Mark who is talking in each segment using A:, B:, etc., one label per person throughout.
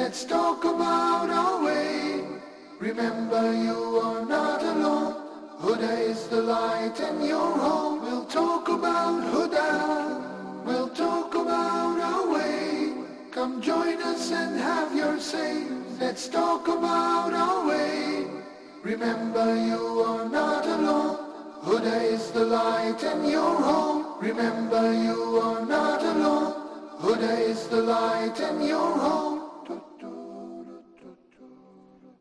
A: let's talk about our way. Remember, you are not alone. Huda is the light in your home. We'll talk about Huda. We'll talk about our way. Come join us and have your say. Let's talk about our way. Remember, you are not alone. Huda is the light in your home. Remember, you are not alone. Huda is the light in your home.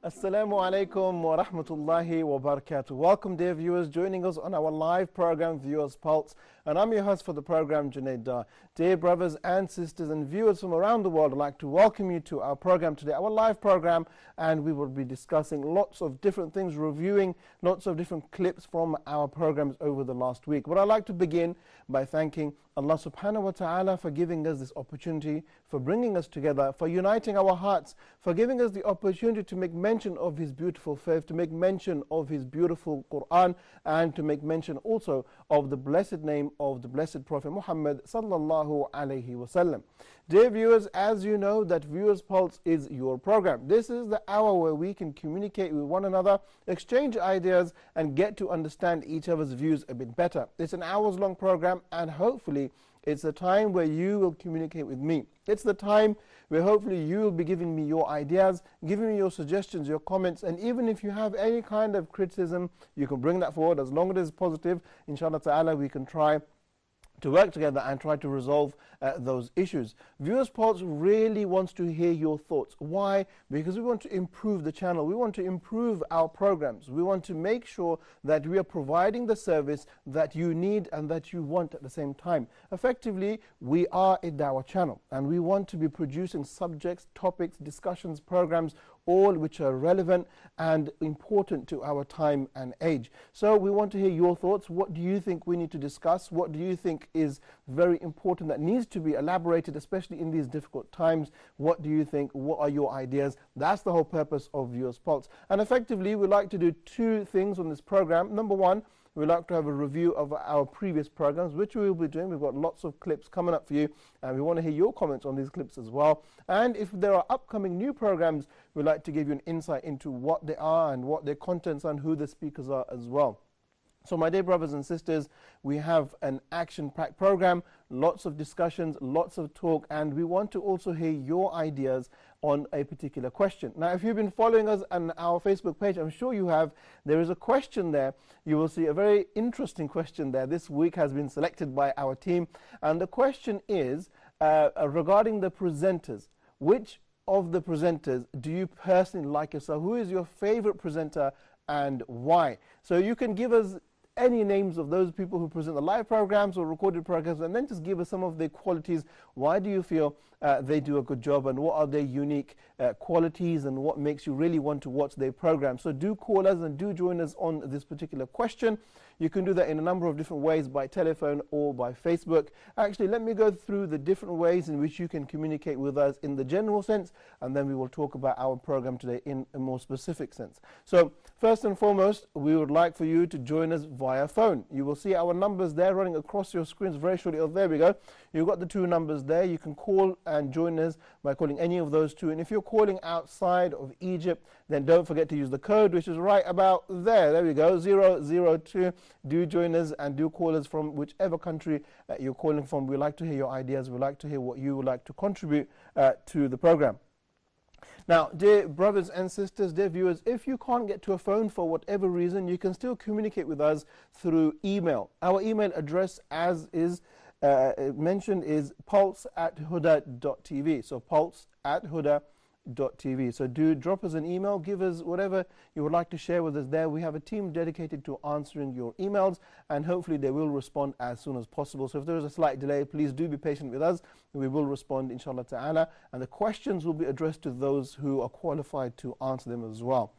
B: Assalamu alaikum wa rahmatullahi wa barakatuh. Welcome, dear viewers, joining us on our live program, Viewers Pulse. And I'm your host for the program, Junaid Dar. Dear brothers and sisters and viewers from around the world, I'd like to welcome you to our program today, our live program, and we will be discussing lots of different things, reviewing lots of different clips from our programs over the last week. But I'd like to begin by thanking Allah subhanahu wa ta'ala for giving us this opportunity, for bringing us together, for uniting our hearts, for giving us the opportunity to make mention of His beautiful faith, to make mention of His beautiful Quran, and to make mention also of the blessed name of the blessed Prophet Muhammad sallallahu alayhi wasallam. Dear viewers, as you know that Viewers Pulse is your program. This is the hour where we can communicate with one another, exchange ideas, and get to understand each other's views a bit better. It's an hours long program, and hopefully it's the time where you will communicate with me. It's the time where hopefully you will be giving me your ideas, giving me your suggestions, your comments, and even if you have any kind of criticism, you can bring that forward. As long as it is positive, inshallah ta'ala, we can try to work together and try to resolve those issues. Viewers Pulse really wants to hear your thoughts. Why? Because we want to improve the channel. We want to improve our programs. We want to make sure that we are providing the service that you need and that you want at the same time. Effectively, we are a dawah channel, and we want to be producing subjects, topics, discussions, programs, all which are relevant and important to our time and age. So we want to hear your thoughts. What do you think we need to discuss? What do you think is very important that needs to be elaborated, especially in these difficult times? What do you think? What are your ideas? That's the whole purpose of Viewers Pulse. And effectively, we like to do two things on this program. Number one, we'd like to have a review of our previous programs, which we will be doing. We've got lots of clips coming up for you, and we want to hear your comments on these clips as well. And if there are upcoming new programs, we'd like to give you an insight into what they are and what their contents are and who the speakers are as well. So my dear brothers and sisters, we have an action-packed program, lots of discussions, lots of talk, and we want to also hear your ideas on a particular question. Now, if you've been following us on our Facebook page, I'm sure you have, there is a question there. You will see a very interesting question there. This week has been selected by our team, and the question is regarding the presenters. Which of the presenters do you personally like yourself? Who is your favorite presenter and why? So you can give us any names of those people who present the live programs or recorded programs, and then just give us some of their qualities. Why do you feel they do a good job, and what are their unique qualities, and what makes you really want to watch their program? So do call us and do join us on this particular question. You can do that in a number of different ways, by telephone or by Facebook. Actually, let me go through the different ways in which you can communicate with us in the general sense, and then we will talk about our program today in a more specific sense. So first and foremost, we would like for you to join us via phone. You will see our numbers there running across your screens very shortly. Oh, there we go. You've got the two numbers there. You can call and join us by calling any of those two. And if you're calling outside of Egypt, then don't forget to use the code, which is right about there. There we go, 002. Do join us and do call us from whichever country you're calling from. We'd like to hear your ideas. We'd like to hear what you would like to contribute to the program. Now, dear brothers and sisters, dear viewers, if you can't get to a phone for whatever reason, you can still communicate with us through email. Our email address, as is mentioned, is pulse@huda.tv. So pulse@huda.tv. So do drop us an email, give us whatever you would like to share with us there. We have a team dedicated to answering your emails, and hopefully they will respond as soon as possible. So if there is a slight delay, please do be patient with us. We will respond, inshallah ta'ala, and the questions will be addressed to those who are qualified to answer them as well.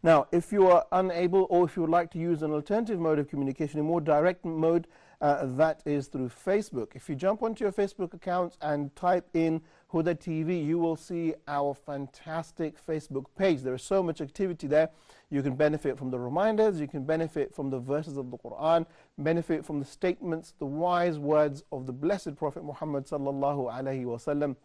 B: Now, if you are unable, or if you would like to use an alternative mode of communication, a more direct mode, that is through Facebook. If you jump onto your Facebook accounts and type in Huda TV, you will see our fantastic Facebook page. There is so much activity there. You can benefit from the reminders, you can benefit from the verses of the Quran, benefit from the statements, the wise words of the blessed Prophet Muhammad sallallahu alaihi wasallam.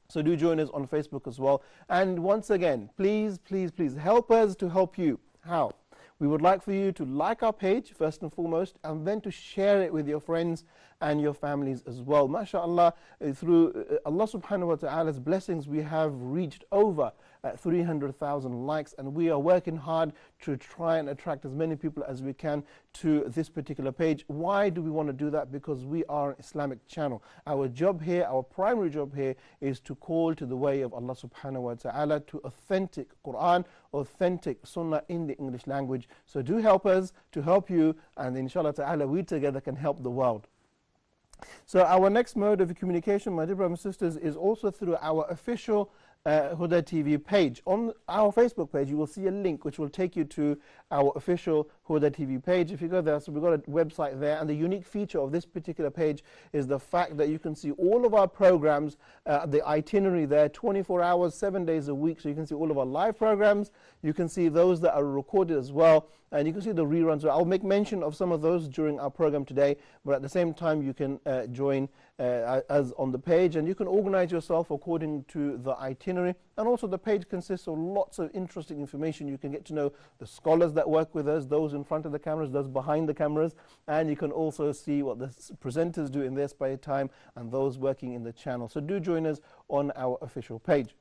B: So do join us on Facebook as well. And once again, please, please, please help us to help you. How? We would like for you to like our page first and foremost, and then to share it with your friends and your families as well. MashaAllah, through Allah subhanahu wa ta'ala's blessings, we have reached over 300,000 likes, and we are working hard to try and attract as many people as we can to this particular page. Why do we want to do that? Because we are an Islamic channel. Our job here, our primary job here, is to call to the way of Allah subhanahu wa ta'ala, to authentic Quran, authentic Sunnah in the English language. So do help us to help you, and inshallah ta'ala we together can help the world. So our next mode of communication, my dear brothers and sisters, is also through our official Huda TV page. On our Facebook page, you will see a link which will take you to our official Huda TV page. If you go there, so we've got a website there, and the unique feature of this particular page is the fact that you can see all of our programs, the itinerary there, 24 hours, 7 days a week. So you can see all of our live programs, you can see those that are recorded as well, and you can see the reruns. So I'll make mention of some of those during our program today, but at the same time you can join us on the page, and you can organize yourself according to the itinerary. And also the page consists of lots of interesting information. You can get to know the scholars that work with us, those in front of the cameras, those behind the cameras, and you can also see what the presenters do in their spare time and those working in the channel. So do join us on our official page.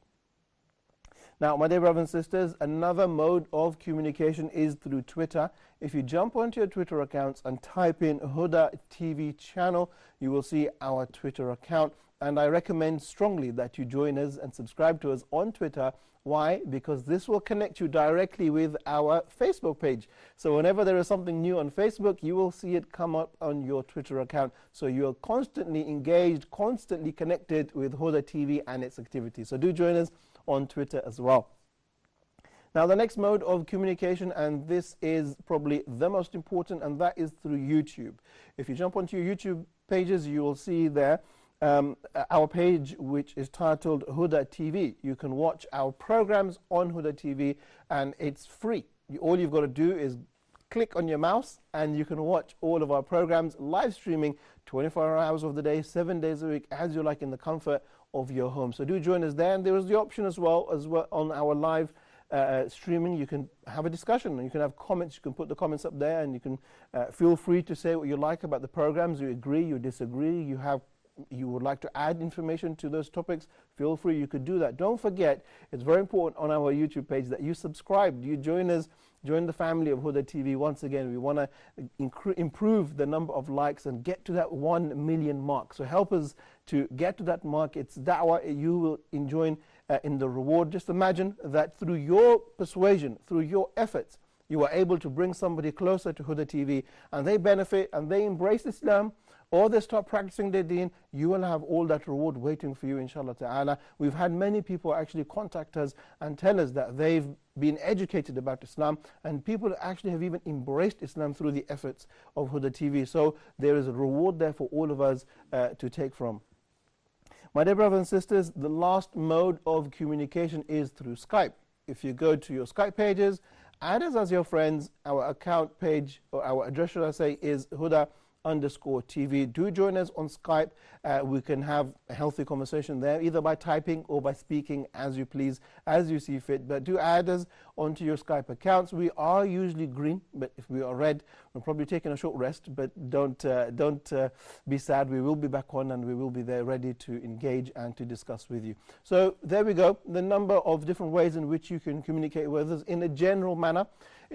B: Now, my dear brothers and sisters, another mode of communication is through Twitter. If you jump onto your Twitter accounts and type in Huda TV channel, you will see our Twitter account. And I recommend strongly that you join us and subscribe to us on Twitter. Why? Because this will connect you directly with our Facebook page. So whenever there is something new on Facebook, you will see it come up on your Twitter account. So you are constantly engaged, constantly connected with Huda TV and its activities. So do join us on Twitter as well. Now the next mode of communication, and this is probably the most important, and that is through YouTube. If you jump onto your YouTube pages, you will see there our page which is titled Huda TV. You can watch our programs on Huda TV, and it's free. All you've got to do is click on your mouse and you can watch all of our programs live streaming 24 hours of the day, 7 days a week, as you like, in the comfort of your home. So do join us there. And there is the option as well on our live streaming. You can have a discussion, and you can have comments. You can put the comments up there, and you can feel free to say what you like about the programs. You agree, you disagree, you would like to add information to those topics, feel free, you could do that. Don't forget, it's very important on our YouTube page that you subscribe, you join us, join the family of Huda TV. Once again, we want to improve the number of likes and get to that 1 million mark. So help us to get to that mark. It's da'wah, you will enjoy in the reward. Just imagine that through your persuasion, through your efforts, you are able to bring somebody closer to Huda TV, and they benefit and they embrace Islam, or they start practicing their deen. You will have all that reward waiting for you, inshallah ta'ala. We've had many people actually contact us and tell us that they've been educated about Islam, and people actually have even embraced Islam through the efforts of Huda TV. So there is a reward there for all of us to take from. My dear brothers and sisters, the last mode of communication is through Skype. If you go to your Skype pages, add us as your friends. Our account page, or our address should I say, is Huda_TV. Do join us on Skype. We can have a healthy conversation there, either by typing or by speaking, as you please, as you see fit. But do add us onto your Skype accounts. We are usually green, but if we are red, we're probably taking a short rest. But don't be sad. We will be back on, and we will be there ready to engage and to discuss with you. So there we go, the number of different ways in which you can communicate with us in a general manner.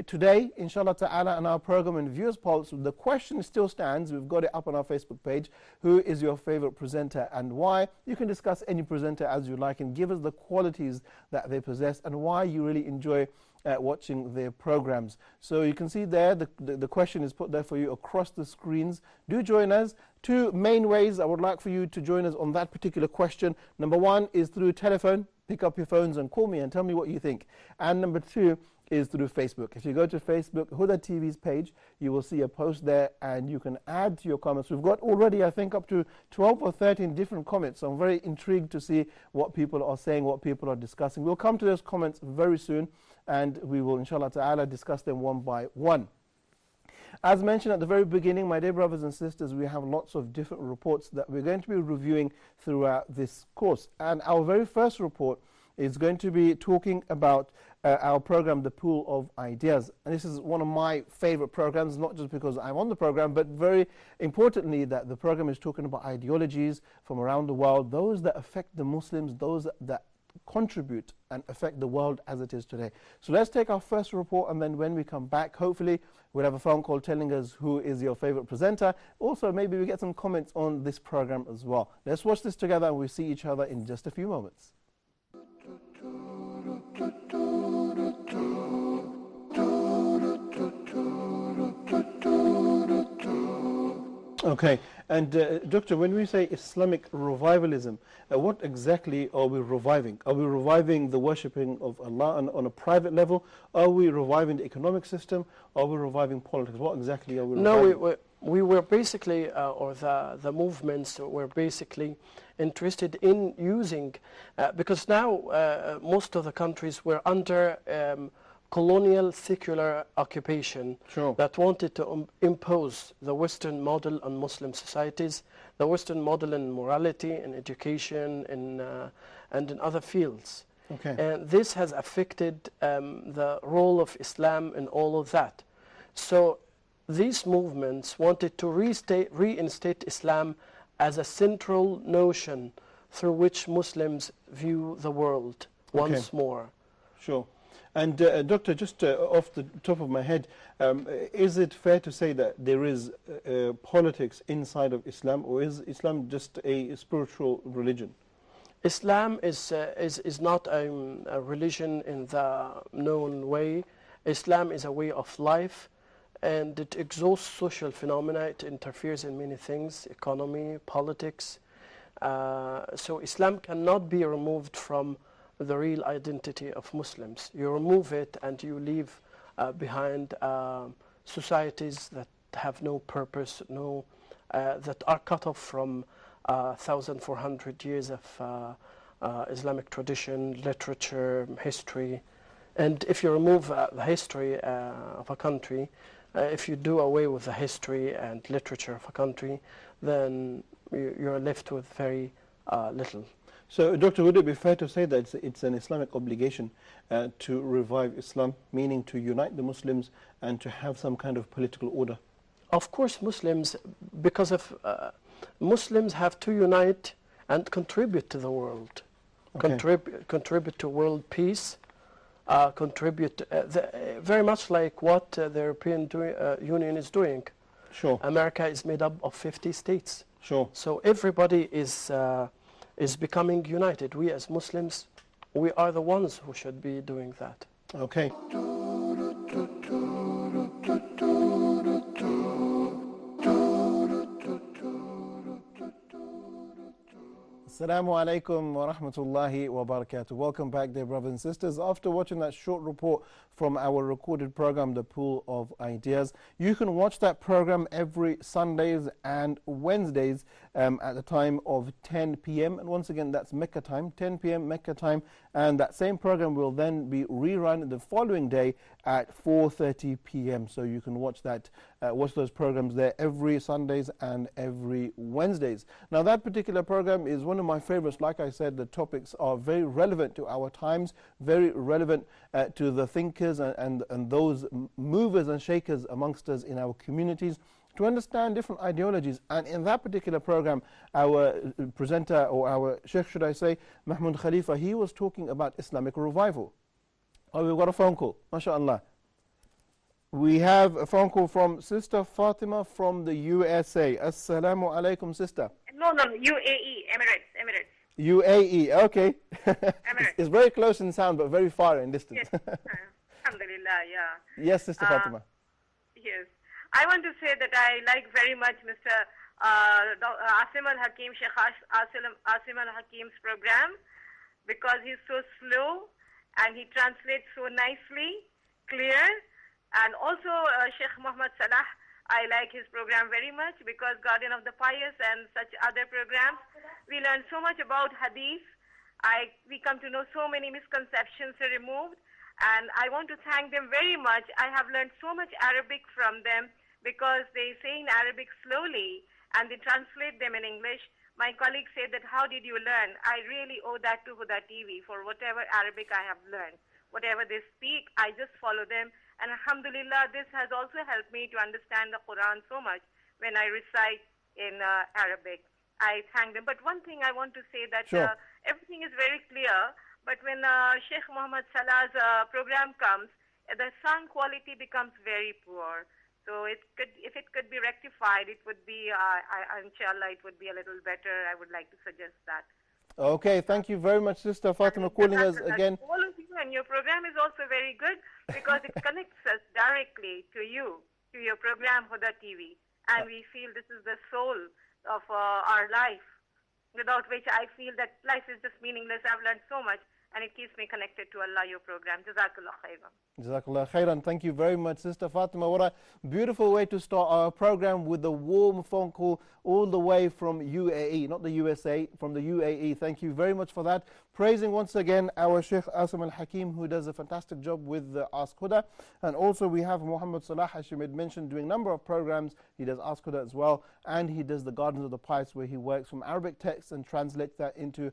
B: Today, inshallah ta'ala, on our program and Viewers Pulse, the question still stands. We've got it up on our Facebook page. Who is your favorite presenter and why? You can discuss any presenter as you like and give us the qualities that they possess and why you really enjoy watching their programs. So you can see there, the question is put there for you across the screens. Do join us. Two main ways I would like for you to join us on that particular question. Number one is through telephone. Pick up your phones and call me and tell me what you think. And number two is through Facebook. If you go to Facebook, Huda TV's page, you will see a post there, and you can add to your comments. We've got already, I think, up to 12 or 13 different comments. So I'm very intrigued to see what people are saying, what people are discussing. We'll come to those comments very soon, and we will, inshallah ta'ala, discuss them one by one. As mentioned at the very beginning, my dear brothers and sisters, we have lots of different reports that we're going to be reviewing throughout this course. And our very first report is going to be talking about our program, The Pool of Ideas. And this is one of my favorite programs, not just because I'm on the program, but very importantly that the program is talking about ideologies from around the world, those that affect the Muslims, those that contribute and affect the world as it is today. So let's take our first report, and then when we come back, hopefully we'll have a phone call telling us who is your favorite presenter. Also, maybe we get some comments on this program as well. Let's watch this together, and we'll see each other in just a few moments. Okay, and Doctor, when we say Islamic revivalism, what exactly are we reviving? Are we reviving the worshipping of Allah on a private level? Are we reviving the economic system? Are we reviving politics? What exactly are we reviving?
C: No, we were basically, or the movements were basically interested in using, because now most of the countries were under colonial secular occupation that wanted to impose the Western model on Muslim societies, the Western model in morality, in education, and in other fields.
B: Okay.
C: And this has affected the role of Islam in all of that. So these movements wanted to reinstate Islam as a central notion through which Muslims view the world once more.
B: Sure. And Doctor, just off the top of my head, is it fair to say that there is politics inside of Islam, or is Islam just a spiritual religion?
C: Islam is not a religion in the known way. Islam is a way of life, and it exhausts social phenomena. It interferes in many things, economy, politics. So Islam cannot be removed from the real identity of Muslims. You remove it and you leave behind societies that have no purpose, that are cut off from 1,400 years of Islamic tradition, literature, history. And if you remove the history of a country, if you do away with the history and literature of a country, then you're left with very little.
B: So, Doctor, would it be fair to say that it's an Islamic obligation to revive Islam, meaning to unite the Muslims and to have some kind of political order?
C: Of course, Muslims, because of Muslims have to unite and contribute to the world, contribute to world peace, contribute very much like what the European Union is doing.
B: Sure.
C: America is made up of 50 states.
B: Sure.
C: So everybody is becoming united. We as Muslims, we are the ones who should be doing that.
B: Okay. Assalamu alaikum wa rahmatullahi wa barakatuh. Welcome back, dear brothers and sisters. After watching that short report from our recorded program, The Pool of Ideas, you can watch that program every Sundays and Wednesdays at the time of 10 p.m. And once again, that's Mecca time, 10 p.m. Mecca time. And that same program will then be rerun the following day at 4:30 p.m. So you can watch that, watch those programs there every Sundays and every Wednesdays. Now, that particular program is one of my favorites. Like I said, the topics are very relevant to our times, very relevant to the thinkers and those movers and shakers amongst us in our communities, to understand different ideologies. And in that particular program, our presenter, or our sheikh, should I say, Mahmoud Khalifa, he was talking about Islamic revival. Oh, we've got a phone call, mashallah. We have a phone call from Sister Fatima from the USA. Assalamu alaikum, sister.
D: No, UAE, Emirates.
B: UAE, okay.
D: Emirates.
B: It's very close in sound, but very far in distance.
D: Yes. Alhamdulillah, yeah.
B: Yes, Sister Fatima.
D: Yes. I want to say that I like very much Mr. Asim al-Hakim, Sheikh Asim al-Hakim's program, because he's so slow and he translates so nicely, clear. And also Sheikh Muhammad Salah, I like his program very much, because Guardian of the Pious and such other programs, we learn so much about Hadith. We come to know so many misconceptions are removed, and I want to thank them very much. I have learned so much Arabic from them, because they say in Arabic slowly and they translate them in English. My colleagues say that, how did you learn? I really owe that to Huda TV for whatever Arabic I have learned. Whatever they speak, I just follow them. And alhamdulillah, this has also helped me to understand the Quran so much when I recite in Arabic. I thank them. But one thing I want to say that
B: Sure.
D: everything is very clear, but when Sheikh Muhammad Salah's program comes, the sound quality becomes very poor. So it could, if it could be rectified, it would be, inshallah, it would be a little better. I would like to suggest that.
B: Okay, thank you very much, Sister Fatima, calling us again.
D: All of you, and your program is also very good because it connects us directly to you, to your program, Huda TV. And we feel this is the soul of our life, without which I feel that life is just meaningless. I've learned so much, and it keeps me connected to Allah, your program. Jazakallah khairan.
B: Jazakallah khairan. Thank you very much, Sister Fatima. What a beautiful way to start our program, with a warm phone call all the way from UAE, not the USA, from the UAE. Thank you very much for that. Praising once again our Sheikh Asim Al-Hakim, who does a fantastic job with Ask Huda. And also we have Muhammad Salah, as you made mention, doing a number of programs. He does Ask Huda as well, and he does the Gardens of the Pious, where he works from Arabic text and translates that into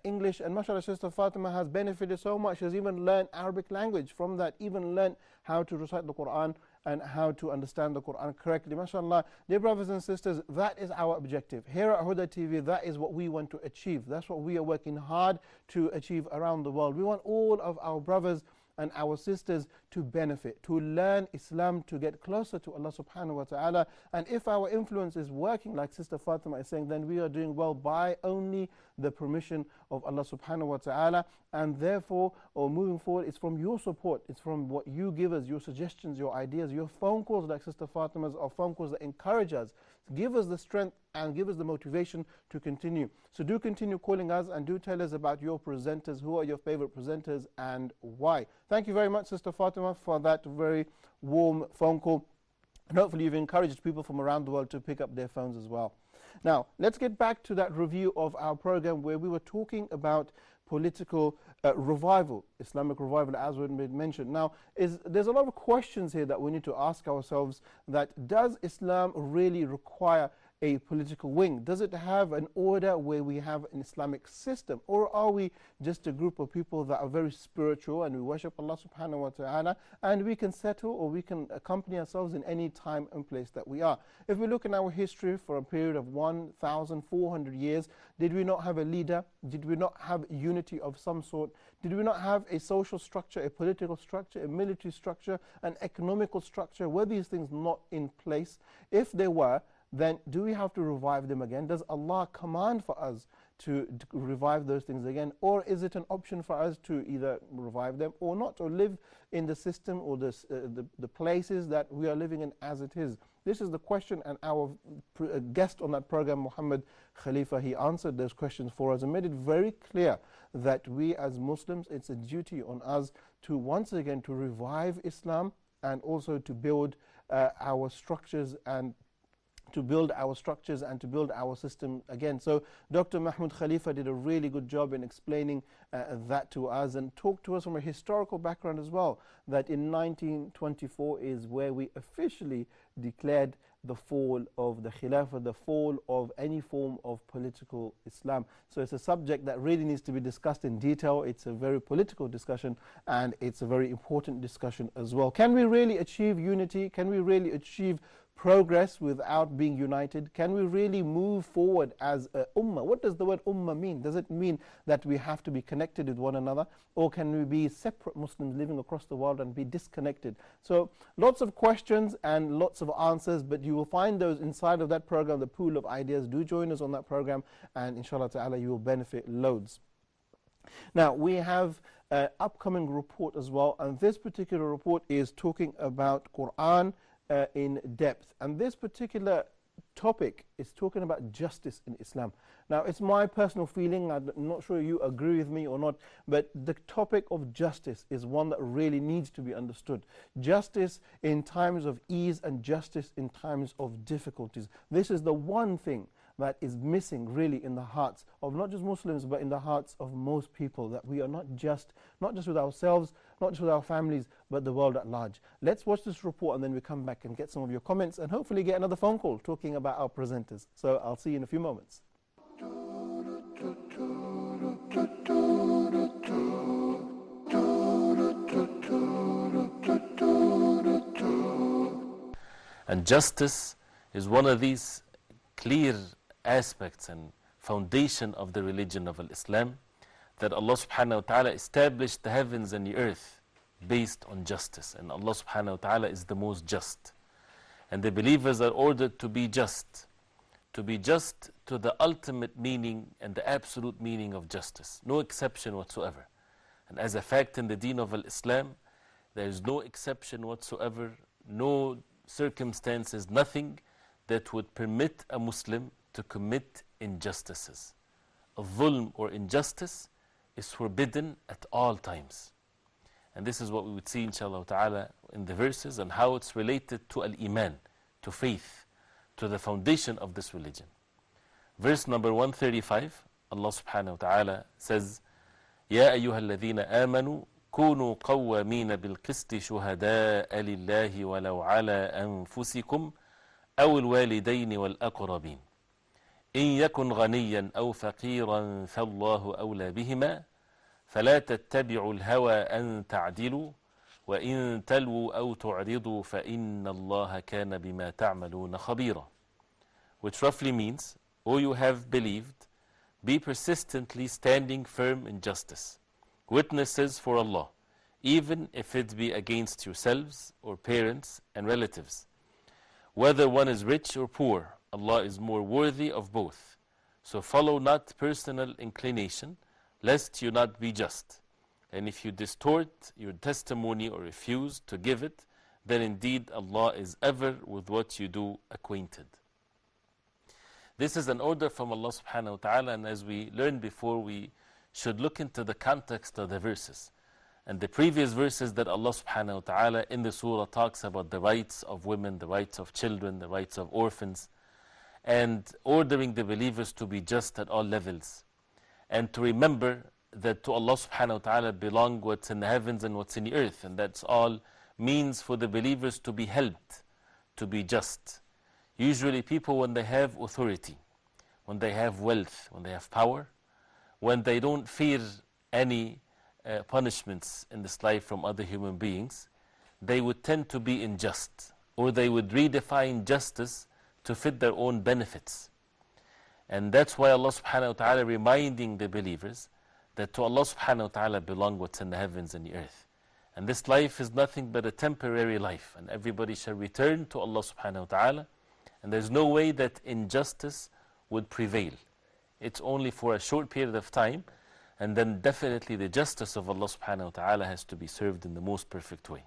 B: English. And mashallah, Sister Fatima has benefited so much. She has even learned Arabic language from that, even learned how to recite the Quran and how to understand the Quran correctly. MashaAllah, dear brothers and sisters, that is our objective. Here at Huda TV, that is what we want to achieve. That's what we are working hard to achieve around the world. We want all of our brothers and our sisters to benefit, to learn Islam, to get closer to Allah subhanahu wa ta'ala. And if our influence is working, like Sister Fatima is saying, then we are doing well by only the permission of Allah subhanahu wa ta'ala. And therefore, or moving forward, it's from your support, it's from what you give us, your suggestions, your ideas, your phone calls, like Sister Fatima's, or phone calls that encourage us, give us the strength and give us the motivation to continue. So do continue calling us, and do tell us about your presenters. Who are your favorite presenters and why? Thank you very much, Sister Fatima, for that very warm phone call. And hopefully you've encouraged people from around the world to pick up their phones as well. Now, let's get back to that review of our program, where we were talking about political revival, Islamic revival, as we mentioned. Now, there's a lot of questions here that we need to ask ourselves, that does Islam really require a political wing? Does it have an order where we have an Islamic system? Or are we just a group of people that are very spiritual and we worship Allah subhanahu wa ta'ala, and we can settle, or we can accompany ourselves in any time and place that we are? If we look in our history for a period of 1,400 years, did we not have a leader? Did we not have unity of some sort? Did we not have a social structure, a political structure, a military structure, an economical structure? Were these things not in place? If they were, then do we have to revive them again? Does Allah command for us to revive those things again? Or is it an option for us to either revive them or not, or live in the system or the places that we are living in as it is? This is the question, and our guest on that program, Muhammad Khalifa, he answered those questions for us and made it very clear that we as Muslims, it's a duty on us to once again to revive Islam, and also to build our structures and to build our system again. So Dr. Mahmoud Khalifa did a really good job in explaining that to us, and talked to us from a historical background as well, that in 1924 is where we officially declared the fall of the Khilafah, the fall of any form of political Islam. So it's a subject that really needs to be discussed in detail. It's a very political discussion, and it's a very important discussion as well. Can we really achieve unity? Can we really achieve progress without being united? Can we really move forward as a ummah? What does the word ummah mean? Does it mean that we have to be connected with one another, or can we be separate Muslims living across the world and be disconnected? So lots of questions and lots of answers, but you will find those inside of that program, the pool of ideas. Do join us on that program, and inshallah ta'ala you will benefit loads. Now, we have an upcoming report as well, and this particular report is talking about Quran in depth, and this particular topic is talking about justice in Islam. Now, it's my personal feeling, I'm not sure you agree with me or not, but the topic of justice is one that really needs to be understood. Justice in times of ease and justice in times of difficulties. This is the one thing that is missing really in the hearts of not just Muslims but in the hearts of most people, that we are not just with ourselves, not just with our families, but the world at large. Let's watch this report and then we come back and get some of your comments and hopefully get another phone call talking about our presenters. So I'll see you in a few moments.
E: And justice is one of these clear aspects and foundation of the religion of Islam, that Allah subhanahu wa ta'ala established the heavens and the earth based on justice, and Allah subhanahu wa ta'ala is the most just. And the believers are ordered to be just to the ultimate meaning and the absolute meaning of justice, no exception whatsoever. And as a fact in the deen of Islam, there is no exception whatsoever, no circumstances, nothing that would permit a Muslim to commit injustices. A dhulm or injustice is forbidden at all times. And this is what we would see inshallah ta'ala in the verses and how it's related to al-iman, to faith, to the foundation of this religion. Verse number 135, Allah subhanahu wa ta'ala says, يا أيها الذين آمنوا كونوا قوامين بالقسط شهداء لله ولو على أنفسكم أو الوالدين والأقربين إن يكن غنيا أو فقيرا فالله أولى بهما فلا تتبعوا الهوى أن تعدلوا وإن تلووا أو تعرضوا فإن الله كان بما تعملون خبيرا. Which roughly means, O you have believed, be persistently standing firm in justice, witnesses for Allah, even if it be against yourselves or parents and relatives. Whether one is rich or poor, Allah is more worthy of both. So follow not personal inclination, lest you not be just. And if you distort your testimony or refuse to give it, then indeed Allah is ever with what you do acquainted. This is an order from Allah subhanahu wa ta'ala, and as we learned before, we should look into the context of the verses. And the previous verses that Allah subhanahu wa ta'ala in the surah talks about the rights of women, the rights of children, the rights of orphans, and ordering the believers to be just at all levels. And to remember that to Allah subhanahu wa ta'ala belong what's in the heavens and what's in the earth. And that's all means for the believers to be helped, to be just. Usually people, when they have authority, when they have wealth, when they have power, when they don't fear any punishments in this life from other human beings, they would tend to be unjust, or they would redefine justice to fit their own benefits. And that's why Allah subhanahu wa ta'ala reminding the believers that to Allah subhanahu wa ta'ala belong what's in the heavens and the earth. And this life is nothing but a temporary life, and everybody shall return to Allah subhanahu wa ta'ala, and there's no way that injustice would prevail. It's only for a short period of time, and then definitely the justice of Allah subhanahu wa ta'ala has to be served in the most perfect way.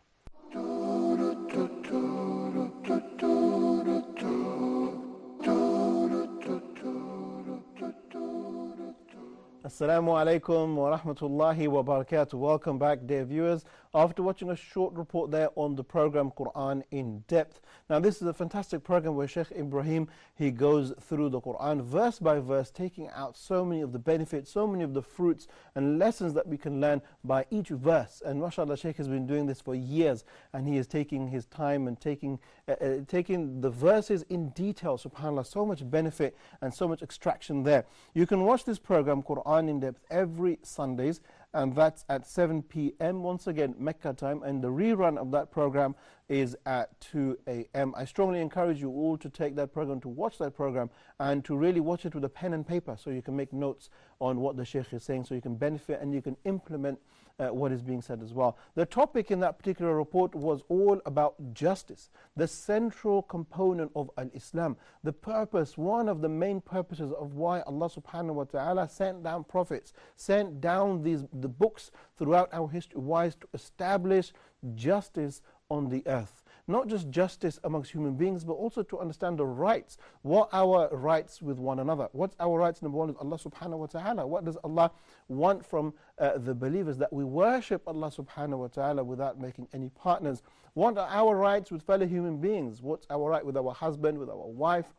B: Assalamu alaikum wa rahmatullahi wa barakatuh. Welcome back, dear viewers. After watching a short report there on the program Quran in Depth. Now this is a fantastic program where Sheikh Ibrahim, he goes through the Quran verse by verse, taking out so many of the benefits, so many of the fruits and lessons that we can learn by each verse. And mashallah, Sheikh has been doing this for years, and he is taking his time and taking the verses in detail. SubhanAllah, so much benefit and so much extraction there. You can watch this program Quran in Depth every Sundays, and that's at 7 p.m. once again Mecca time, and the rerun of that program is at 2 a.m. I strongly encourage you all to take that program, to watch that program, and to really watch it with a pen and paper so you can make notes on what the Sheikh is saying, so you can benefit and you can implement what is being said as well. The topic in that particular report was all about justice, the central component of Al-Islam, the purpose, one of the main purposes of why Allah subhanahu wa ta'ala sent down prophets, sent down the books throughout our history, why is to establish justice on the earth. Not just justice amongst human beings, but also to understand the rights. What are our rights with one another? What's our rights, number one, with Allah subhanahu wa ta'ala? What does Allah want from the believers? That we worship Allah subhanahu wa ta'ala without making any partners. What are our rights with fellow human beings? What's our right with our husband, with our wife,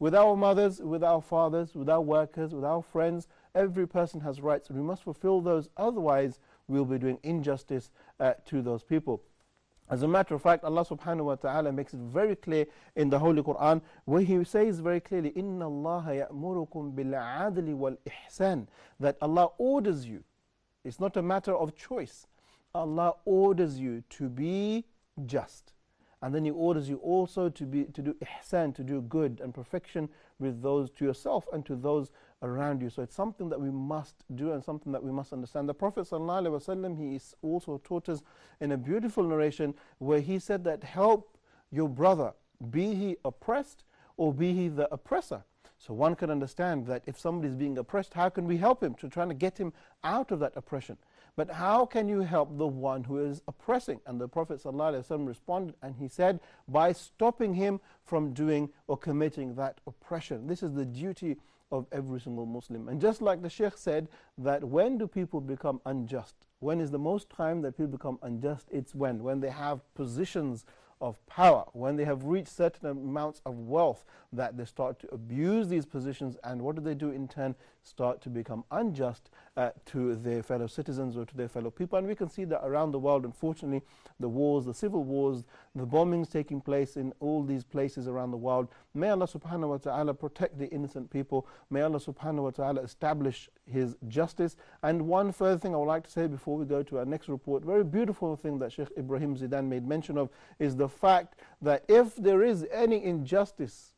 B: with our mothers, with our fathers, with our workers, with our friends. Every person has rights, and we must fulfill those. Otherwise, we'll be doing injustice to those people. As a matter of fact, Allah subhanahu wa ta'ala makes it very clear in the Holy Quran, where He says very clearly, إِنَّ اللَّهَ يَأْمُرُكُمْ بِالْعَدْلِ وَالْإِحْسَانِ, that Allah orders you. It's not a matter of choice. Allah orders you to be just. And then He orders you also to do ihsan, to do good and perfection with those, to yourself and to those around you. So it's something that we must do and something that we must understand. The Prophet ﷺ, he is also taught us in a beautiful narration where he said that help your brother, be he oppressed or be he the oppressor. So one can understand that if somebody is being oppressed, how can we help him to try to get him out of that oppression? But how can you help the one who is oppressing? And the Prophet ﷺ responded, and he said, by stopping him from doing or committing that oppression. This is the duty of every single Muslim. And just like the Sheikh said, that when do people become unjust? When is the most time that people become unjust? It's when they have positions of power, when they have reached certain amounts of wealth, that they start to abuse these positions, and what do they do in turn? Start to become unjust to their fellow citizens or to their fellow people. And we can see that around the world, unfortunately, the wars, the civil wars, the bombings taking place in all these places around the world. May Allah subhanahu wa ta'ala protect the innocent people. May Allah subhanahu wa ta'ala establish His justice. And one further thing I would like to say before we go to our next report, very beautiful thing that Sheikh Ibrahim Zidan made mention of, is the fact that if there is any injustice,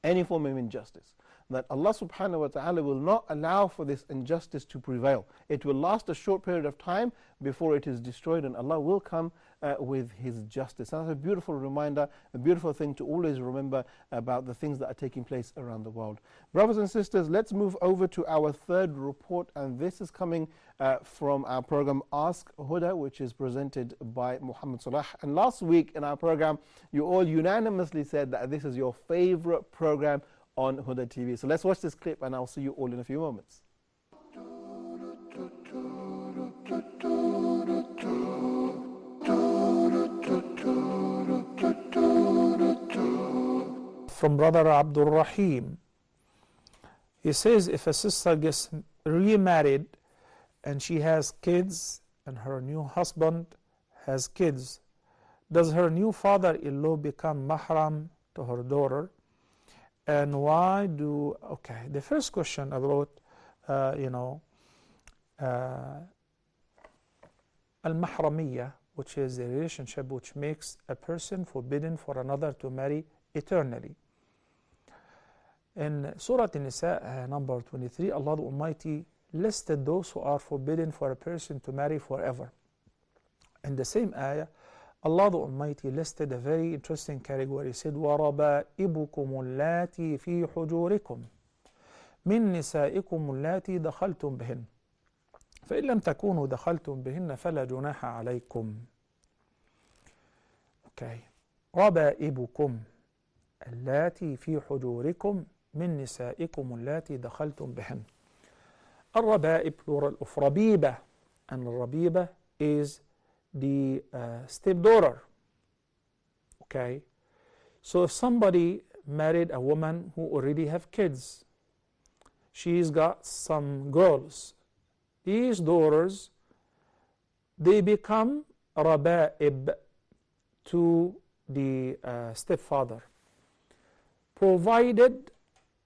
B: any form of injustice, that Allah subhanahu wa ta'ala will not allow for this injustice to prevail. It will last a short period of time before it is destroyed, and Allah will come with His justice. And that's a beautiful reminder, a beautiful thing to always remember about the things that are taking place around the world. Brothers and sisters, let's move over to our third report, and this is coming from our program Ask Huda, which is presented by Muhammad Salah. And last week in our program, you all unanimously said that this is your favorite program on Huda TV. So let's watch this clip, and I'll see you all in a few moments.
F: From Brother Abdul Rahim, he says, if a sister gets remarried and she has kids and her new husband has kids, does her new father-in-law become mahram to her daughter? And why do, okay, the first question about, al-mahramiyya, which is a relationship which makes a person forbidden for another to marry eternally. In Surah An-Nisa, number 23, Allah the Almighty listed those who are forbidden for a person to marry forever. In the same ayah, Allah the Almighty listed a very interesting category. He said, وَرَبَائِبُكُمُ اللَّاتِي فِي حُجُورِكُمْ مِن نِسَائِكُمُ اللَّاتِي دَخَلْتُمْ بِهِنَّ فإن لم تكونوا دخلتم بهن فلا جناح عليكم. Okay. ربائبكم اللاتي في حجوركم من نسائكم اللاتي دخلتم بهن. الربائب plural of ربيبة, and الربيبة is the stepdaughter. Okay. So if somebody married a woman who already have kids, she's got some girls. These daughters, they become raba'ib to the stepfather, provided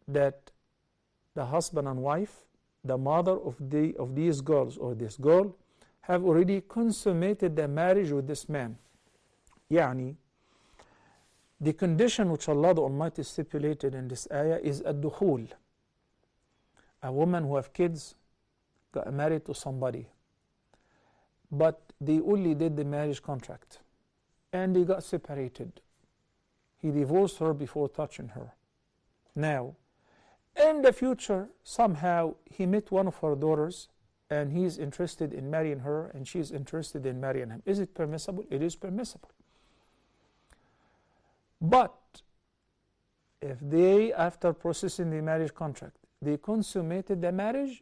F: that the husband and wife, the mother of these girls or this girl, have already consummated the marriage with this man. Yani, the condition which Allah the Almighty stipulated in this ayah is ad-dukhul. A woman who have kids got married to somebody, but they only did the marriage contract and they got separated. He divorced her before touching her. Now, in the future, somehow he met one of her daughters and he's interested in marrying her and she's interested in marrying him. Is it permissible? It is permissible. But if they, after processing the marriage contract, they consummated the marriage,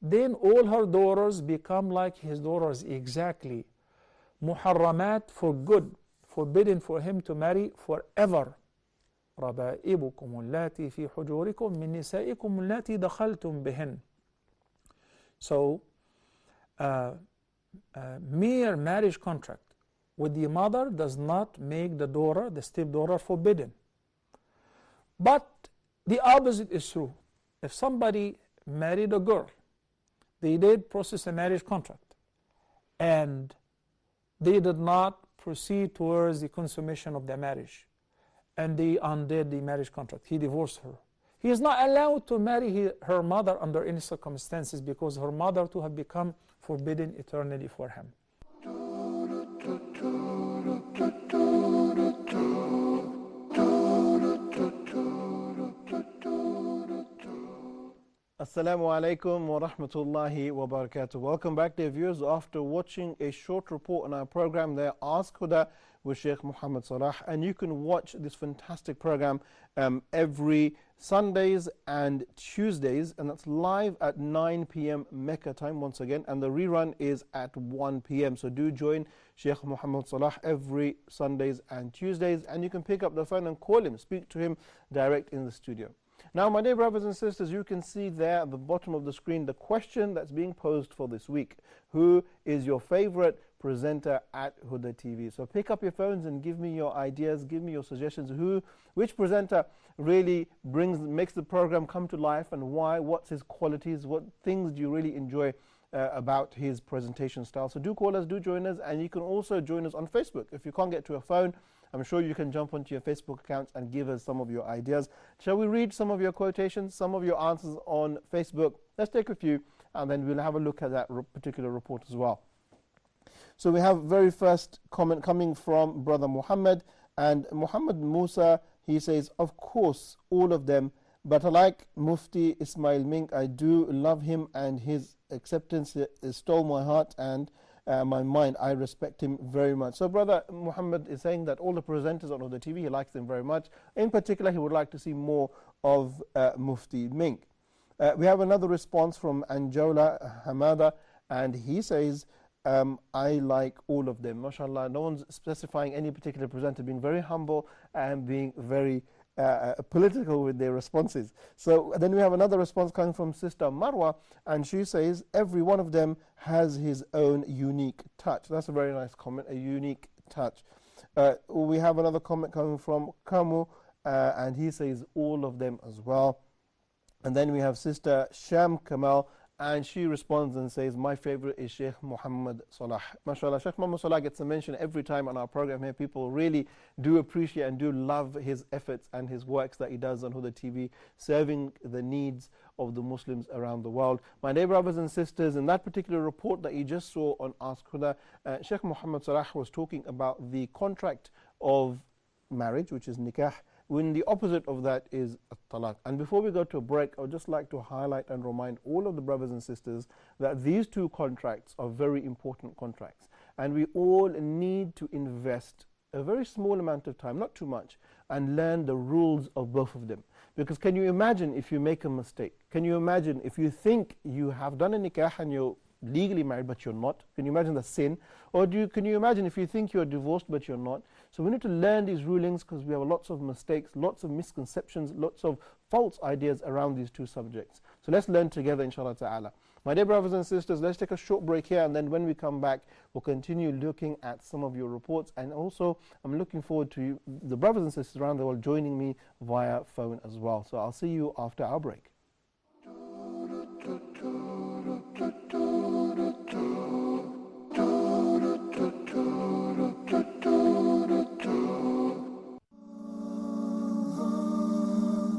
F: then all her daughters become like his daughters exactly. Muharramat for good, forbidden for him to marry forever. ربائبكم اللاتي في حجوركم من نسائكم اللاتي دخلتم بهن. So, mere marriage contract with the mother does not make the daughter, the stepdaughter, forbidden. But the opposite is true. If somebody married a girl, they did process a marriage contract, and they did not proceed towards the consummation of the marriage, and they undid the marriage contract. He divorced her. He is not allowed to marry her mother under any circumstances, because her mother to have become forbidden eternally for him.
B: Assalamu alaikum wa rahmatullahi wa barakatuh. Welcome back, dear viewers. After watching a short report on our program there, Ask Huda with Sheikh Muhammad Salah, and you can watch this fantastic program every Sundays and Tuesdays, and that's live at 9 p.m. Mecca time once again, and the rerun is at 1 p.m. So do join Sheikh Muhammad Salah every Sundays and Tuesdays, and you can pick up the phone and call him, speak to him direct in the studio. Now, my dear brothers and sisters, you can see there at the bottom of the screen the question that's being posed for this week. Who is your favorite presenter at Huda TV? So pick up your phones and give me your ideas, give me your suggestions. Which presenter really makes the program come to life, and why? What's his qualities? What things do you really enjoy about his presentation style? So do call us, do join us, and you can also join us on Facebook. If you can't get to a phone, I'm sure you can jump onto your Facebook accounts and give us some of your ideas. Shall we read some of your quotations, some of your answers on Facebook? Let's take a few, and then we'll have a look at that particular report as well. So we have very first comment coming from Brother Muhammad, and Muhammad Musa, he says, of course, all of them, but I like Mufti Ismail Mink. I do love him, and his acceptance stole my heart and my mind. I respect him very much. So Brother Muhammad is saying that all the presenters on the TV, he likes them very much. In particular, he would like to see more of Mufti Mink. We have another response from Anjola Hamada, and he says, I like all of them. MashaAllah, no one's specifying any particular presenter, being very humble and being very political with their responses. So then we have another response coming from Sister Marwa, and she says every one of them has his own unique touch. That's a very nice comment, a unique touch. We have another comment coming from Kamu, and he says all of them as well. And then we have Sister Sham Kamal, and she responds and says, my favorite is Sheikh Muhammad Salah. MashaAllah, Sheikh Muhammad Salah gets a mention every time on our program here. People really do appreciate and do love his efforts and his works that he does on Huda TV, serving the needs of the Muslims around the world. My dear brothers and sisters, in that particular report that you just saw on Ask Huda, Sheikh Muhammad Salah was talking about the contract of marriage, which is nikah, when the opposite of that is talaq. And before we go to a break, I would just like to highlight and remind all of the brothers and sisters that these two contracts are very important contracts, and we all need to invest a very small amount of time, not too much, and learn the rules of both of them. Because can you imagine if you make a mistake? Can you imagine if you think you have done a nikah and you're legally married but you're not? Can you imagine the sin? Or can you imagine if you think you're divorced but you're not? So we need to learn these rulings, because we have lots of mistakes, lots of misconceptions, lots of false ideas around these two subjects. So let's learn together, inshallah ta'ala. My dear brothers and sisters, let's take a short break here, and then when we come back, we'll continue looking at some of your reports. And also, I'm looking forward to you, the brothers and sisters around the world, joining me via phone as well. So I'll see you after our break.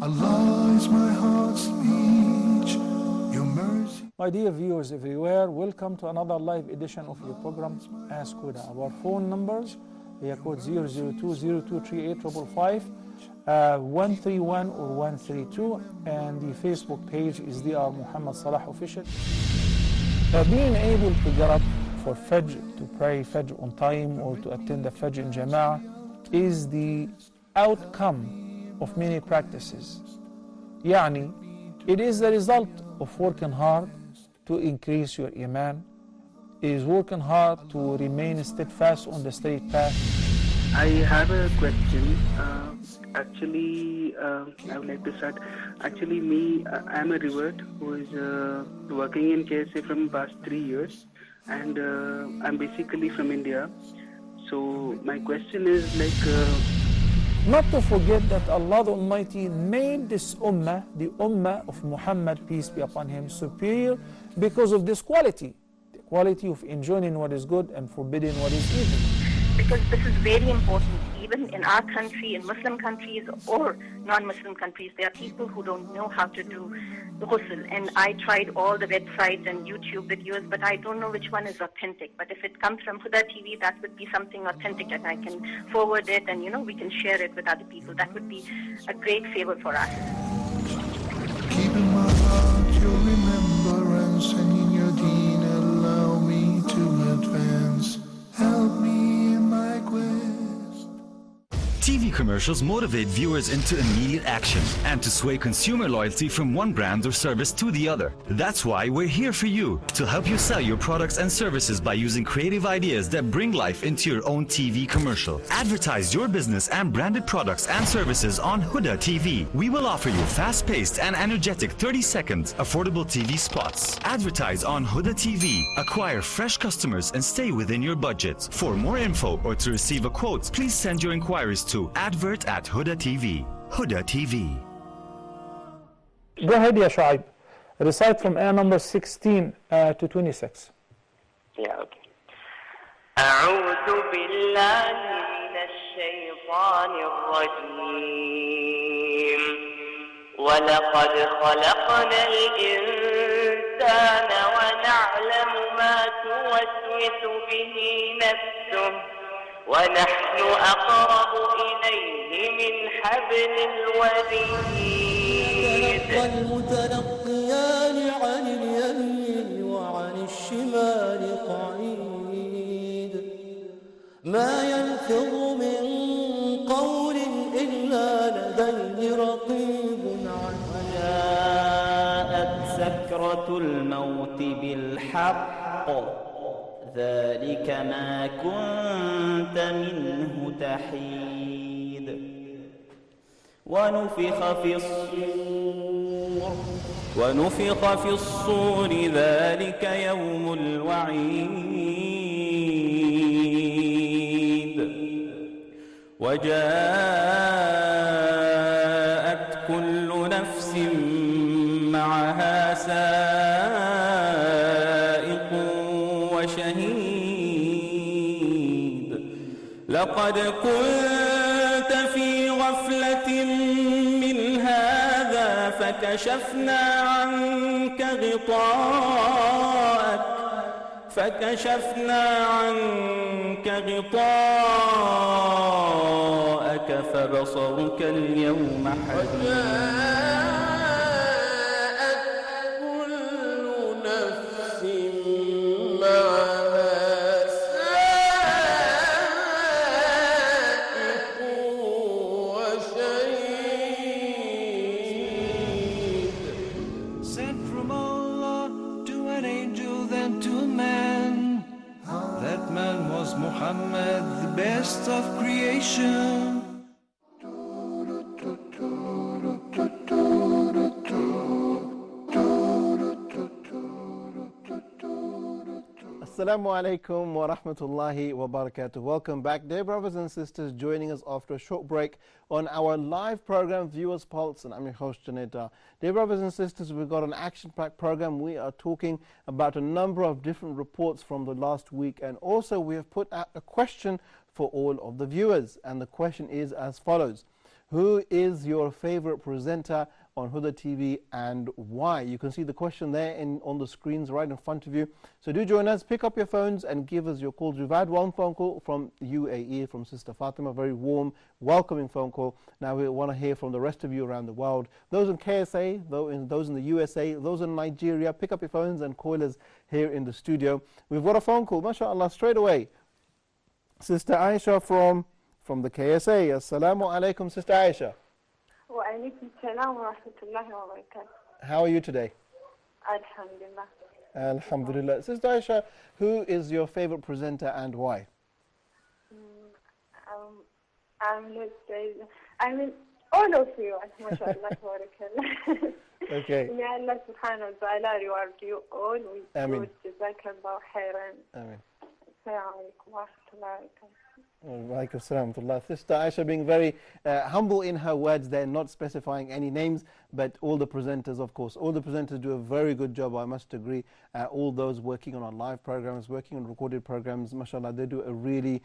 A: Allah is my heart's speech, your mercy.
F: My dear viewers everywhere, welcome to another live edition of your program, Ask Huda. Our phone numbers, they are code 002023855, 131 or 132, and the Facebook page is Dr. Muhammad Salah Official. Being able to get up for Fajr, to pray Fajr on time, or to attend the Fajr in Jama'ah, is the outcome of many practices. Yani, it is the result of working hard to increase your iman, it is working hard to remain steadfast on the straight path.
G: I have a question. Actually, I would like to start. Actually, I'm a revert who is working in KSA from past 3 years, and I'm basically from India. So my question is
F: Not to forget that Allah the Almighty made this ummah, the ummah of Muhammad, peace be upon him, superior because of this quality. The quality of enjoining what is good and forbidding what is evil.
H: Because this is very important. Even in our country, in Muslim countries or non-Muslim countries, there are people who don't know how to do the ghusl. And I tried all the websites and YouTube videos, but I don't know which one is authentic. But if it comes from Huda TV, that would be something authentic, and I can forward it, and we can share it with other people. That would be a great favor for us.
A: Keep in my heart your remembrance, and in your deen allow me to advance. Help me in my quest.
I: TV commercials motivate viewers into immediate action and to sway consumer loyalty from one brand or service to the other. That's why we're here for you, to help you sell your products and services by using creative ideas that bring life into your own TV commercial. Advertise your business and branded products and services on Huda TV. We will offer you fast-paced and energetic 30-second affordable TV spots. Advertise on Huda TV. Acquire fresh customers and stay within your budget. For more info or to receive a quote, please send your inquiries to advert@Huda TV. Huda TV.
F: Go ahead, Ya Shuaib. Recite from ayah number 16 to 26.
J: Yeah, okay. أعوذ بالله من الشيطان الرجيم ولقد خلقنا الإنسان ونعلم ما توسوس به نفسه ونحن أقرب إليه من حبل الوريد.
K: تلقى المتلقيان عن اليمين وعن الشمال قعيد ما يلفظ من قول إلا لديه رقيب عتيد.
L: جاءت سكرة الموت بالحق ذلك ما كنت منه تحيد. ونفخ في الصور ذلك يوم الوعيد. وجاءت كل نفس معها سائق وشهيد. لقد كنت في غفلة من هذا فكشفنا عنك غطاءك فبصرك اليوم حديد.
K: Muhammad, the best of creation.
B: Assalamu alaikum wa rahmatullahi wa barakatuh. Welcome back, dear brothers and sisters, joining us after a short break on our live program, Viewers Pulse, and I'm your host, Junaid Dar. Dear brothers and sisters, we've got an action-packed program. We are talking about a number of different reports from the last week, and also we have put out a question for all of the viewers, and the question is as follows. Who is your favorite presenter on Huda TV and why? You can see the question there on the screens right in front of you. So do join us, pick up your phones and give us your calls. We've had one phone call from UAE, from Sister Fatima, very warm, welcoming phone call. Now we want to hear from the rest of you around the world. Those in KSA, those in the USA, those in Nigeria, pick up your phones and call us here in the studio. We've got a phone call, mashallah, straight away. Sister Aisha from the KSA. Assalamu alaikum, Sister Aisha.
M: Wa alaikum salam wa rahmatullahi wa barakatuh.
B: How are you today?
M: Alhamdulillah.
B: Alhamdulillah. Sister Aisha, who is your favorite presenter and why?
M: I mean, all of you, mashallah, tabarakallah.
B: Okay.
M: May Allah subhanahu wa ta'ala reward you all with
B: Ameen.
M: good. Jazakallah khairan.
B: Ameen.
M: Assalamu alaikum wa rahmatullahi wa barakatuh.
B: Walaikum assalam wa rahmatullah. Sister Aisha being very humble in her words there, not specifying any names, but all the presenters, of course. All the presenters do a very good job, I must agree. All those working on our live programs, working on recorded programs, mashallah, they do a really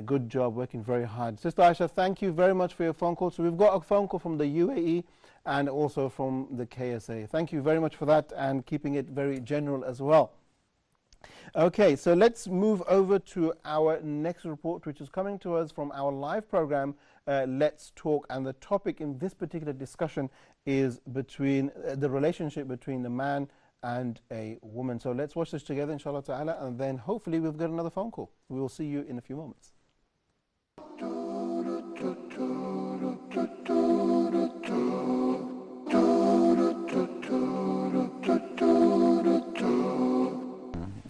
B: good job, working very hard. Sister Aisha, thank you very much for your phone call. So we've got a phone call from the UAE and also from the KSA. Thank you very much for that and keeping it very general as well. Okay, so let's move over to our next report, which is coming to us from our live program, Let's Talk. And the topic in this particular discussion is between the relationship between the man and a woman. So let's watch this together, inshallah ta'ala, and then hopefully we've got another phone call. We will see you in a few moments.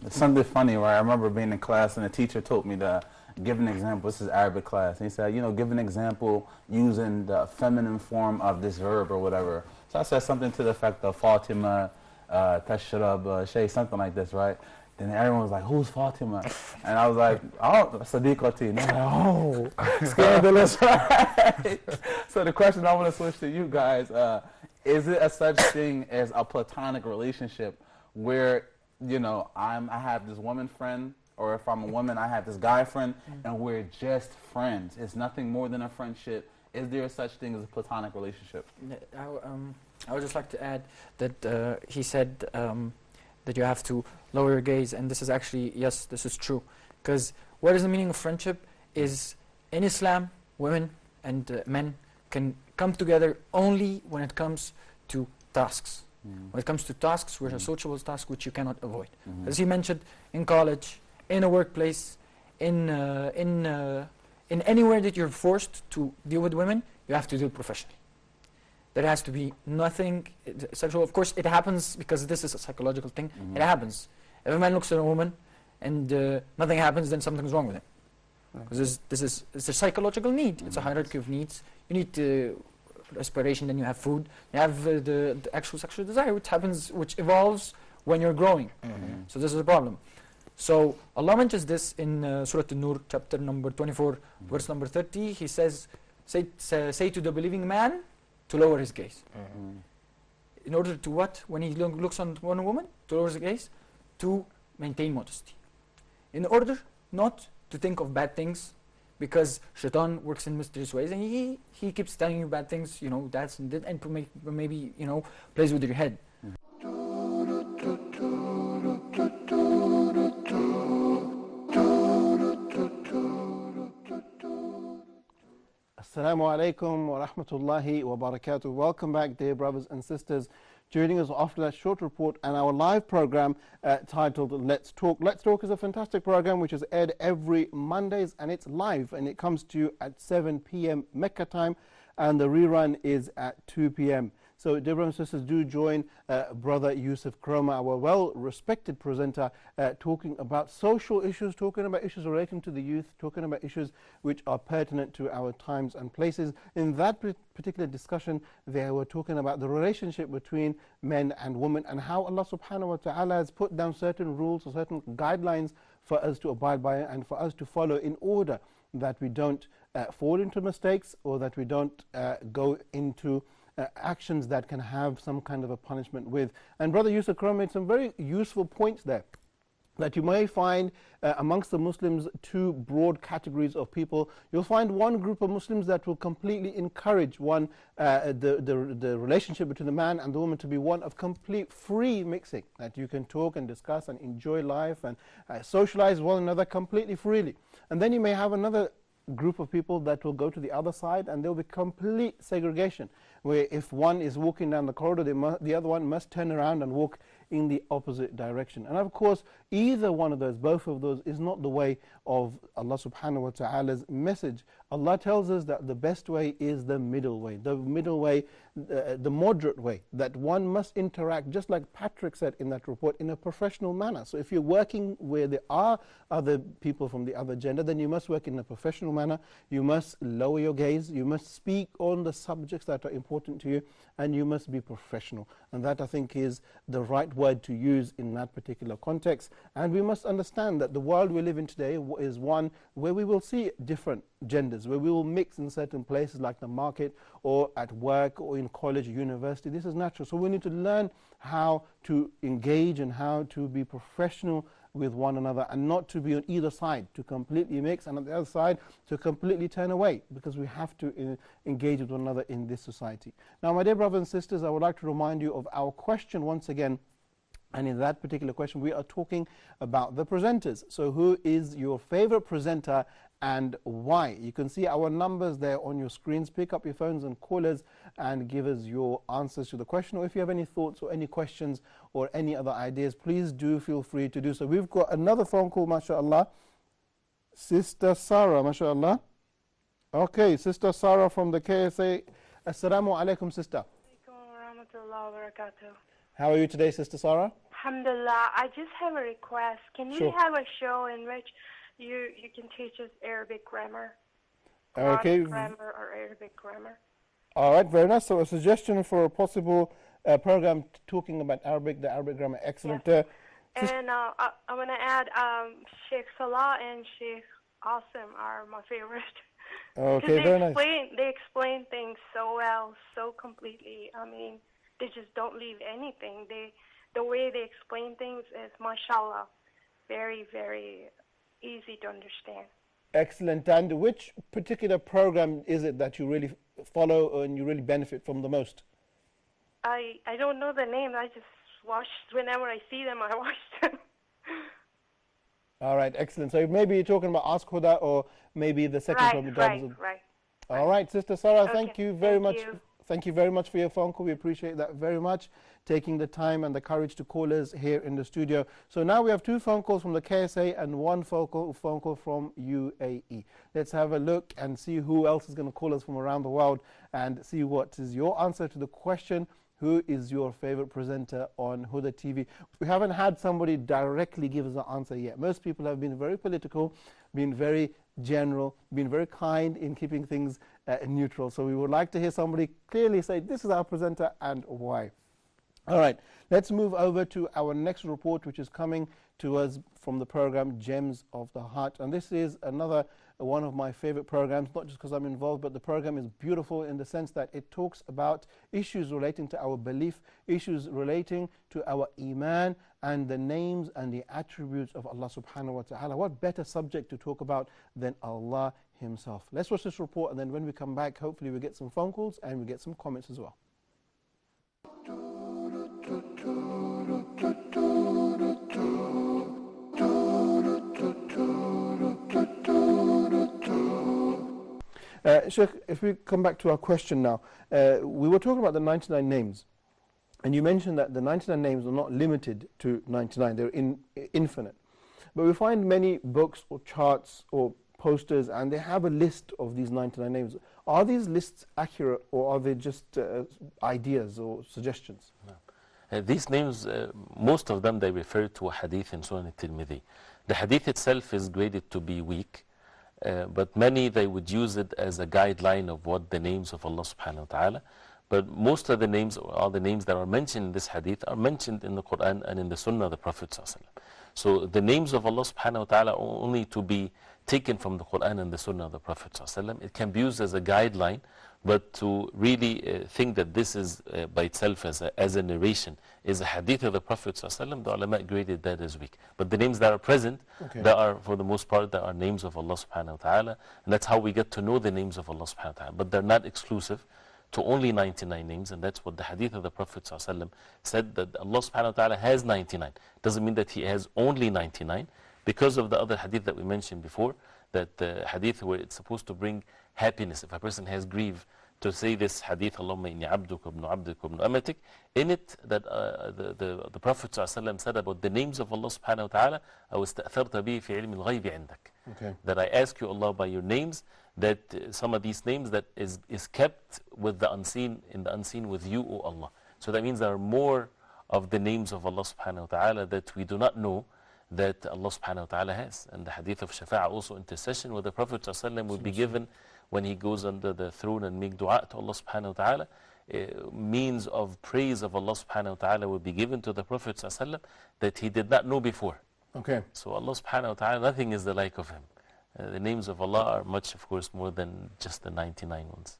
N: It's something funny, right? I remember being in class and the teacher told me to give an example. This is Arabic class. And he said, you know, give an example using the feminine form of this verb or whatever. So I said something to the effect of Fatima, Tashrab, Shay, something like this, right? Then everyone was like, who's Fatima? And I was like, oh, Sadiqati. And they're like, oh, scandalous, right? So the question I want to switch to you guys, is it a such thing as a platonic relationship where, you know, I have this woman friend, or if I'm a woman, I have this guy friend, and we're just friends. It's nothing more than a friendship. Is there such thing as a platonic relationship?
O: I would just like to add that he said that you have to lower your gaze, and this is actually, yes, this is true. Because what is the meaning of friendship is, in Islam, women and men can come together only when it comes to tasks. When it comes to tasks, which are sociable tasks which you cannot avoid. As he mentioned, in college, in a workplace, in anywhere that you're forced to deal with women, you have to deal professionally. There has to be nothing sexual. Of course, it happens because this is a psychological thing. It happens. If a man looks at a woman and nothing happens, then something's wrong with him. Because it's a psychological need. It's a hierarchy of needs. You need respiration, then you have food. You have the actual sexual desire, which evolves when you're growing. So this is a problem. So Allah mentions this in Surah An-Nur, chapter number 24, verse number 30. He says, say to the believing man to lower his gaze. In order to what? When he looks on one woman, to lower his gaze, to maintain modesty. In order not to think of bad things, because shaitan works in mysterious ways, and he keeps telling you bad things, you know, that's and that, and maybe, you know, plays with your head.
B: Assalamu alaikum wa rahmatullahi wa barakatuh. Welcome back, dear brothers and sisters, joining us after that short report and our live program titled Let's Talk. Let's Talk is a fantastic program which is aired every Mondays, and it's live, and it comes to you at 7 p.m. Mecca time, and the rerun is at 2 p.m. So, dear brothers and sisters, do join Brother Yusuf Kroma, our well-respected presenter, talking about social issues, talking about issues relating to the youth, talking about issues which are pertinent to our times and places. In that particular discussion, they were talking about the relationship between men and women and how Allah subhanahu wa ta'ala has put down certain rules or certain guidelines for us to abide by and for us to follow in order that we don't fall into mistakes or that we don't go into actions that can have some kind of a punishment with. And Brother Yusuf Kram made some very useful points there, that you may find amongst the Muslims two broad categories of people. You'll find one group of Muslims that will completely encourage the relationship between the man and the woman to be one of complete free mixing, that you can talk and discuss and enjoy life and socialize one another completely freely. And then you may have another group of people that will go to the other side, and there will be complete segregation, where if one is walking down the corridor, the other one must turn around and walk in the opposite direction. And of course, either one of those, both of those, is not the way of Allah subhanahu wa ta'ala's message. Allah tells us that the best way is the middle way, the moderate way, that one must interact, just like Patrick said in that report, in a professional manner. So if you're working where there are other people from the other gender, then you must work in a professional manner. You must lower your gaze, you must speak on the subjects that are important to you, and you must be professional. And that, I think, is the right word to use in that particular context. And we must understand that the world we live in today is one where we will see different genders, where we will mix in certain places like the market or at work or in college or university. This is natural. So we need to learn how to engage and how to be professional with one another, and not to be on either side, to completely mix, and on the other side to completely turn away, because we have to engage with one another in this society. Now, my dear brothers and sisters, I would like to remind you of our question once again. And in that particular question, we are talking about the presenters. So who is your favorite presenter and why? You can see our numbers there on your screens. Pick up your phones and call us and give us your answers to the question. Or if you have any thoughts or any questions or any other ideas, please do feel free to do so. We've got another phone call, mashallah. Sister Sarah, mashallah. Okay, Sister Sarah from the KSA. Assalamu alaikum, sister. How are you today, Sister Sarah?
P: Alhamdulillah. I just have a request. Can you have a show in which you can teach us Arabic grammar?
B: Okay.
P: Grammar or Arabic grammar.
B: All right, very nice. So a suggestion for a possible program talking about Arabic, the Arabic grammar. Excellent.
P: Yes. And I want to add Sheikh Salah and Sheikh Asim are my favorite.
B: Okay, very nice.
P: They explain things so well, so completely. I mean, they just don't leave anything. The way they explain things is, mashallah, very, very easy to understand.
B: Excellent. And which particular program is it that you really follow and you really benefit from the most?
P: I don't know the name. I just watch, whenever I see them, I watch them.
B: All right, excellent. So maybe you're talking about Ask Huda, or maybe the second program.
P: Right.
B: All right, Sister Sarah,
P: Okay,
B: thank you very much.
P: you.
B: Thank you very much for your phone call. We appreciate that very much, taking the time and the courage to call us here in the studio. So now we have 2 phone calls from the KSA and 1 phone call from UAE. Let's have a look and see who else is going to call us from around the world and see what is your answer to the question, who is your favorite presenter on Huda TV? We haven't had somebody directly give us an answer yet. Most people have been very political, been very general, been very kind in keeping things neutral. So we would like to hear somebody clearly say, this is our presenter and why. All right, let's move over to our next report, which is coming to us from the program Gems of the Heart. And this is another one of my favorite programs, not just because I'm involved, but the program is beautiful in the sense that it talks about issues relating to our belief, issues relating to our iman, and the names and the attributes of Allah subhanahu wa ta'ala. What better subject to talk about than Allah Himself? Let's watch this report, and then when we come back, hopefully we get some phone calls and we get some comments as well. Sheikh, if we come back to our question now, we were talking about the 99 names, and you mentioned that the 99 names are not limited to 99, they're infinite. But we find many books or charts or posters, and they have a list of these 99 names. Are these lists accurate, or are they just ideas or suggestions?
E: No. These names, most of them, they refer to a hadith in Sunan al-Tirmidhi. The hadith itself is graded to be weak. But many, they would use it as a guideline of what the names of Allah subhanahu wa ta'ala. But most of the names, or all the names that are mentioned in this hadith, are mentioned in the Quran and in the Sunnah of the Prophet sallallahu alaihi wasallam. So the names of Allah subhanahu wa ta'ala are only to be taken from the Quran and the Sunnah of the Prophet sallallahu alaihi wasallam. It can be used as a guideline, but to really think that this is by itself as a narration is a hadith of the Prophet sallallahu alaihi wasallam, the ulama graded that as weak. But the names that are present, that are for the most part, that are names of Allah subhanahu wa ta'ala, and that's how we get to know the names of Allah subhanahu wa ta'ala. But they're not exclusive to only 99 names, and that's what the hadith of the Prophet ﷺ said, that Allah subhanahu wa ta'ala has 99. Doesn't mean that He has only 99, because of the other hadith that we mentioned before, that the hadith where it's supposed to bring happiness. If a person has grief, to say this hadith, Allahumma inni abduka ibn abduka ibn amatik, in it that the Prophet ﷺ said about the names of Allah subhanahu wa ta'ala, أو استأثرت به في علم الغيب عندك. That I ask you, Allah, by your names that some of these names that is kept with the unseen, in the unseen with you, O Allah. So that means there are more of the names of Allah subhanahu wa ta'ala that we do not know that Allah subhanahu wa ta'ala has. And the hadith of Shafa'ah, also intercession, where the Prophet ﷺ will be given when he goes under the throne and make dua to Allah subhanahu wa ta'ala. Means of praise of Allah subhanahu wa ta'ala will be given to the Prophet ﷺ that he did not know before.
B: Okay.
E: So Allah subhanahu wa ta'ala, nothing is the like of him. The names of Allah are much, of course, more than just the 99 ones.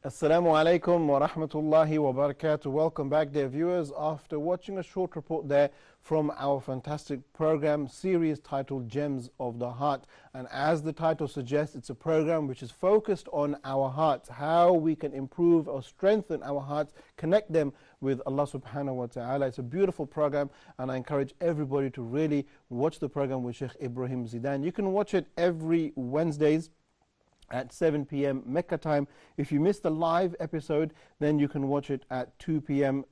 B: Assalamu alaikum wa rahmatullahi wa barakatuh. Welcome back, dear viewers, after watching a short report there from our fantastic program series titled Gems of the Heart. And as the title suggests, it's a program which is focused on our hearts, how we can improve or strengthen our hearts, connect them with Allah subhanahu wa ta'ala. It's a beautiful program, and I encourage everybody to really watch the program with Sheikh Ibrahim Zidan. You can watch it every Wednesdays at 7 p.m. Mecca time. If you missed the live episode, then you can watch it at 2 p.m.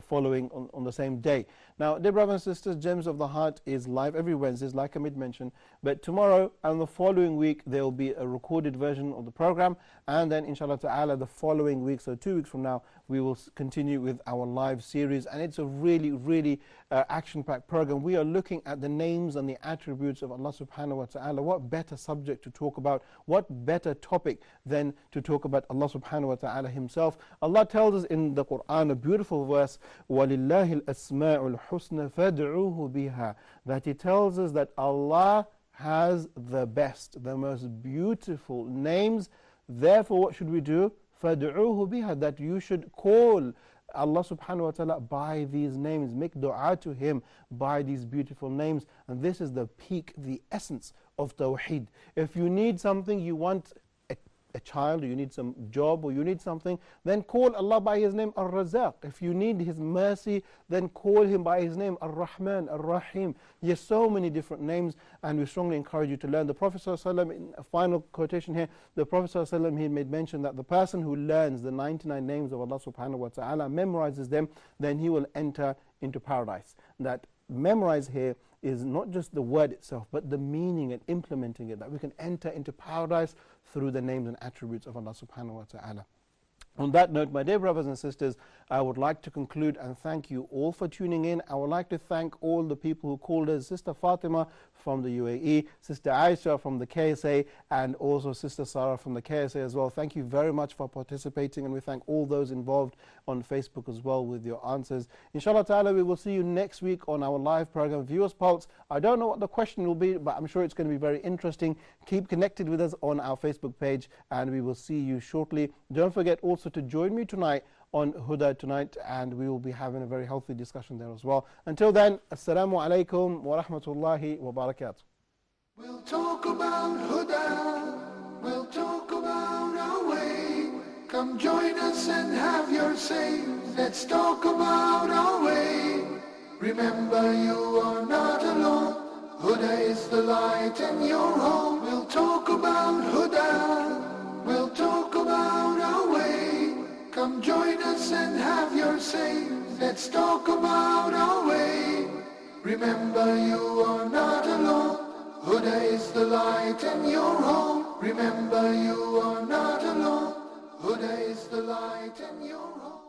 B: Following on the same day. Now, dear brothers and sisters, Gems of the Heart is live every Wednesdays, like Hamid mentioned. But tomorrow and the following week, there will be a recorded version of the program. And then, inshallah ta'ala, the following week, so 2 weeks from now, we will continue with our live series. And it's a really, really action-packed program. We are looking at the names and the attributes of Allah subhanahu wa ta'ala. What better subject to talk about? What better topic than to talk about Allah subhanahu wa ta'ala himself? Allah tells us in the Quran, a beautiful verse, وَلِلَّهِ الْأَسْمَاءُ الْحُسْنَ فَادْعُوهُ بِهَا, that He tells us that Allah has the best, the most beautiful names. Therefore, what should we do? فَادْعُوهُ بِهَا, that you should call Allah subhanahu wa ta'ala by these names, make dua to Him by these beautiful names. And this is the peak, the essence of Tawheed. If you need something, you want a child, or you need some job, or you need something, then call Allah by His name Ar-Razaq. If you need His mercy, then call Him by His name Ar-Rahman, Ar-Rahim. Yes, so many different names, and we strongly encourage you to learn. The Prophet ﷺ, in a final quotation here, the Prophet ﷺ, he made mention that the person who learns the 99 names of Allah subhanahu wa ta'ala, memorizes them, then he will enter into paradise. That memorize here is not just the word itself, but the meaning and implementing it, that we can enter into paradise through the names and attributes of Allah subhanahu wa ta'ala. On that note, my dear brothers and sisters, I would like to conclude and thank you all for tuning in. I would like to thank all the people who called us, Sister Fatima from the UAE, Sister Aisha from the KSA, and also Sister Sarah from the KSA as well. Thank you very much for participating, and we thank all those involved on Facebook as well with your answers. Inshallah ta'ala, we will see you next week on our live program, Viewers Pulse. I don't know what the question will be, but I'm sure it's going to be very interesting. Keep connected with us on our Facebook page, and we will see you shortly. Don't forget also to join me tonight on Huda Tonight, and we will be having a very healthy discussion there as well. Until then, Assalamu alaikum wa rahmatullahi wa barakatuh.
A: We'll talk about Huda, we'll talk about our way. Come join us and have your say. Let's talk about our way. Remember, you are not alone. Huda is the light in your home. We'll talk about Huda, we'll talk about our way. Come join us and have your say. Let's talk about our way. Remember, you are not alone. Huda is the light in your home. Remember, you are not alone. Huda is the light in your home.